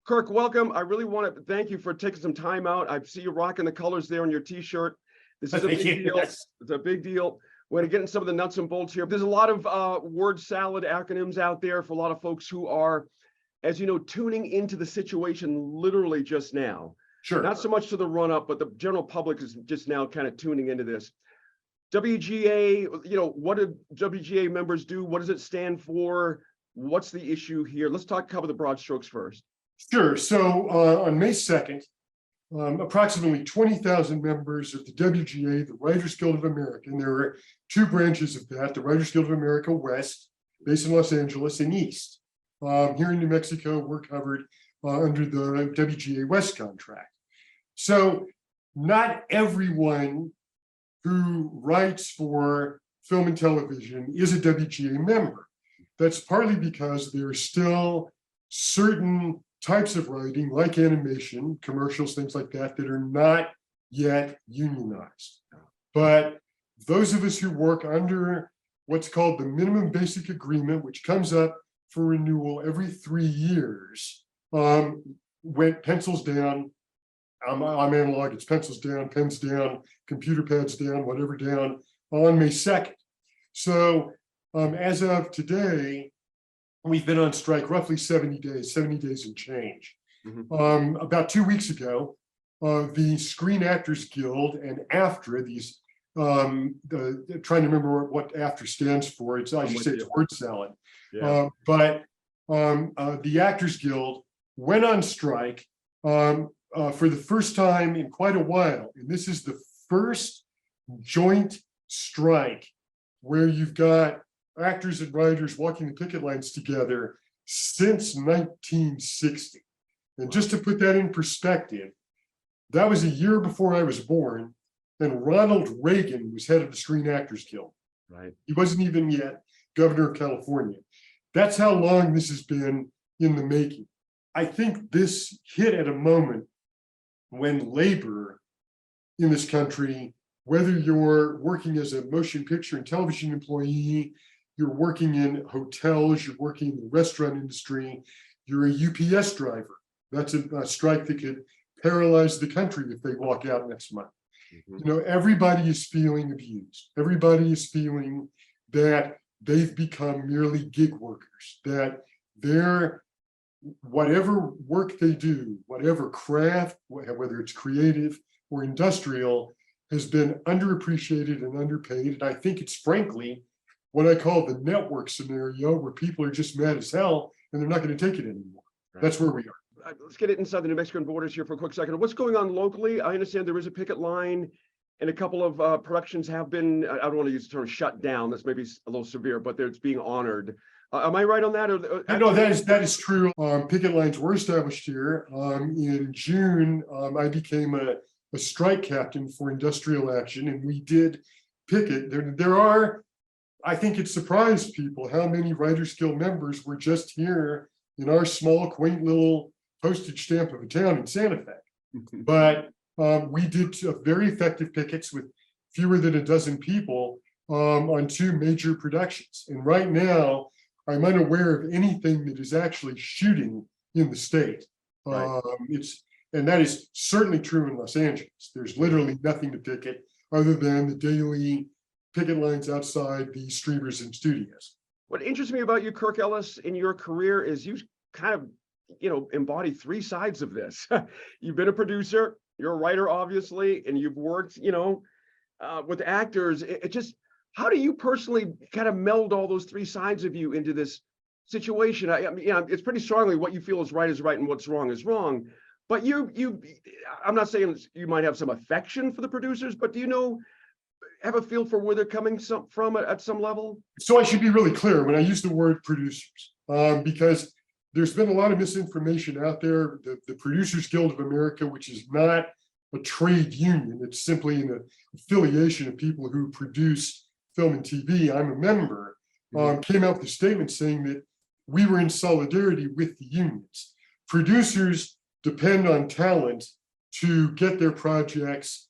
Kirk, welcome. I really want to thank you for taking some time out. I see you rocking the colors there on your t-shirt. This is a big deal. Yes. It's a big deal. We're going to get into some of the nuts and bolts here. There's a lot of word salad acronyms out there for a lot of folks who are, as you know, tuning into the situation literally just now. Sure. Not so much to the run up, but the general public is just now kind of tuning into this. WGA, what do WGA members do? What does it stand for? What's the issue here? Let's cover the broad strokes first. Sure. So on May 2nd, approximately 20,000 members of the WGA, the Writers Guild of America, and there are two branches of that, the Writers Guild of America West, based in Los Angeles, and East. Here in New Mexico, we're covered under the WGA West contract. So not everyone who writes for film and television is a WGA member. That's partly because there are still certain types of writing, like animation, commercials, things like that, that are not yet unionized. But those of us who work under what's called the minimum basic agreement, which comes up for renewal every 3 years, went pencils down. I'm analog, it's pencils down, pens down, computer pads down, whatever down, on May 2nd. So as of today, we've been on strike roughly 70 days and change. Mm-hmm. About 2 weeks ago, the Screen Actors Guild and AFTRA, these, trying to remember what AFTRA stands for, it's, I should say it's word salad. Yeah. But the Actors Guild went on strike for the first time in quite a while. And this is the first joint strike where you've got actors and writers walking the picket lines together since 1960. And just to put that in perspective, that was a year before I was born, and Ronald Reagan was head of the Screen Actors Guild. Right. He wasn't even yet governor of California. That's how long this has been in the making. I think this hit at a moment when labor in this country, whether you're working as a motion picture and television employee, you're working in hotels, you're working in the restaurant industry, you're a UPS driver. That's a strike that could paralyze the country if they walk out next month. Mm-hmm. Everybody is feeling abused. Everybody is feeling that they've become merely gig workers, that they're, whatever work they do, whatever craft, whether it's creative or industrial, has been underappreciated and underpaid. And I think it's frankly what I call the network scenario, where people are just mad as hell and they're not going to take it anymore. Right. That's where we are. Let's get it inside the New Mexican borders here for a quick second. What's going on locally? I understand there is a picket line and a couple of productions have been, I don't want to use the term shut down. That's maybe a little severe, but it's being honored. Am I right on that? No, that is true. Picket lines were established here. In June, I became a strike captain for industrial action, and we did picket. There are, I think it surprised people how many Writers Guild members were just here in our small, quaint little postage stamp of a town in Santa Fe. But we did very effective pickets with fewer than a dozen people on two major productions. And right now, I'm unaware of anything that is actually shooting in the state. Right. And that is certainly true in Los Angeles. There's literally nothing to picket other than the daily picket lines outside the streamers and studios. What interests me about you, Kirk Ellis, in your career is you kind of, embody three sides of this. You've been a producer, you're a writer, obviously, and you've worked, with actors. It just, how do you personally kind of meld all those three sides of you into this situation? I mean, it's pretty strongly what you feel is right and what's wrong is wrong. But I'm not saying you might have some affection for the producers, but do you have a feel for where they're coming from at some level? So I should be really clear when I use the word producers, because there's been a lot of misinformation out there. The Producers Guild of America, which is not a trade union, it's simply an affiliation of people who produce film and TV. I'm a member, came out with a statement saying that we were in solidarity with the unions. Producers depend on talent to get their projects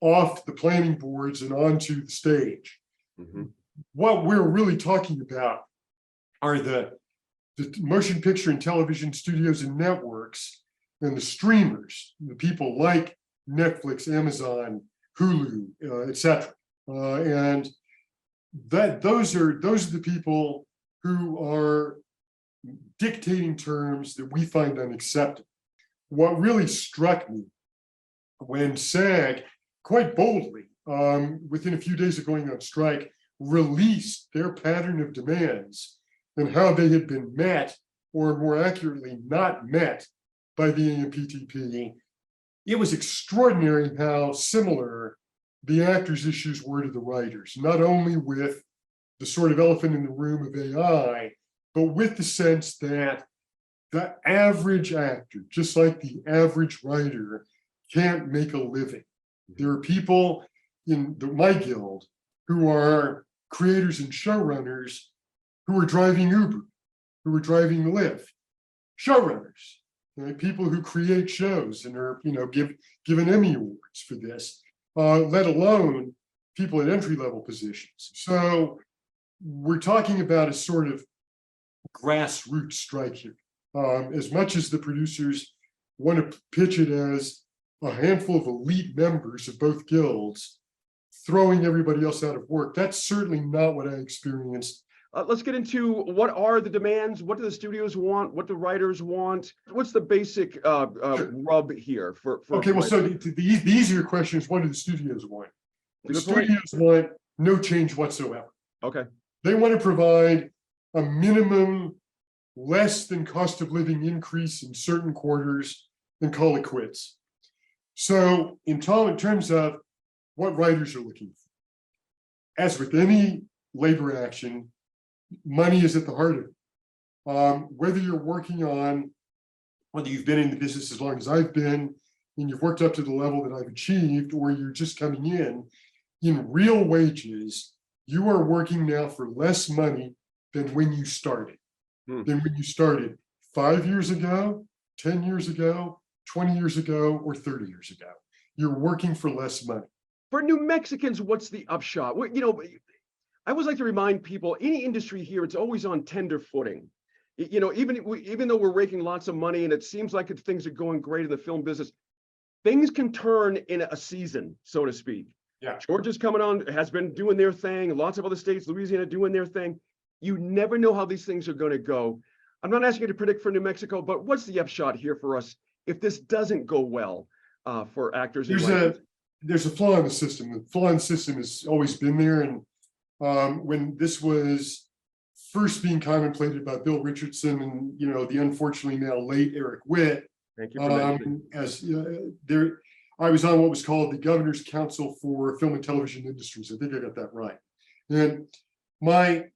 off the planning boards and onto the stage. Mm-hmm. What we're really talking about are the the motion picture and television studios and networks, and the streamers, the people like Netflix, Amazon, Hulu, etc. And those are the people who are dictating terms that we find unacceptable. What really struck me when SAG quite boldly, within a few days of going on strike, released their pattern of demands and how they had been met, or more accurately, not met by the AMPTP, it was extraordinary how similar the actors' issues were to the writers, not only with the sort of elephant in the room of AI, but with the sense that the average actor, just like the average writer, can't make a living. There are people in my guild who are creators and showrunners who are driving Uber, who are driving Lyft, showrunners, right? People who create shows and are, given Emmy awards for this, let alone people in entry-level positions. So we're talking about a sort of grassroots strike here. As much as the producers want to pitch it as a handful of elite members of both guilds throwing everybody else out of work, that's certainly not what I experienced. Let's get into what are the demands, what do the studios want, what do writers want? What's the basic rub here for Okay, well, so the easier question is, what do the studios want? The Good point. studios want no change whatsoever. Okay. They want to provide a minimum less than cost of living increase in certain quarters and call it quits. So in terms of what writers are looking for, as with any labor action, money is at the heart of it. Whether you've been in the business as long as I've been, and you've worked up to the level that I've achieved, or you're just coming in real wages, you are working now for less money than when you started. Than when you started 5 years ago, 10 years ago, 20 years ago, or 30 years ago. You're working for less money. For New Mexicans, what's the upshot? I always like to remind people, any industry here, it's always on tender footing. Even though we're raking lots of money and it seems like things are going great in the film business, things can turn in a season, so to speak. Yeah. Georgia's coming on, has been doing their thing. Lots of other states, Louisiana, doing their thing. You never know how these things are going to go. I'm not asking you to predict for New Mexico, but what's the upshot here for us if this doesn't go well for actors? There's a flaw in the system. The flaw in the system has always been there. And when this was first being contemplated by Bill Richardson and the unfortunately now late Eric Witt, thank you for mentioning. I was on what was called the Governor's Council for Film and Television Industries. I think I got that right. And my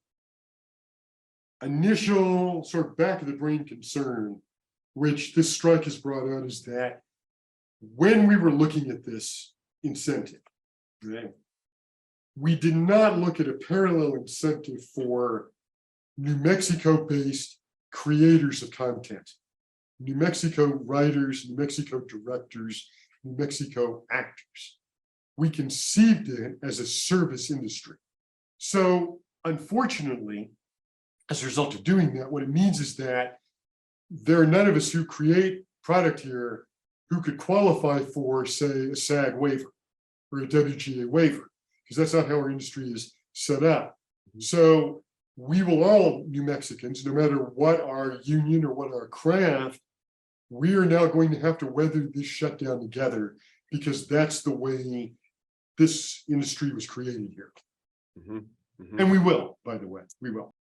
initial sort of back of the brain concern, which this strike has brought out, is that when we were looking at this incentive, right, we did not look at a parallel incentive for New Mexico-based creators of content, New Mexico writers, New Mexico directors, New Mexico actors. We conceived it as a service industry. So unfortunately, as a result of doing that, what it means is that there are none of us who create product here who could qualify for, say, a SAG waiver or a WGA waiver, because that's not how our industry is set up. So we will all, New Mexicans, no matter what our union or what our craft, we are now going to have to weather this shutdown together, because that's the way this industry was created here. And we will, by the way, we will.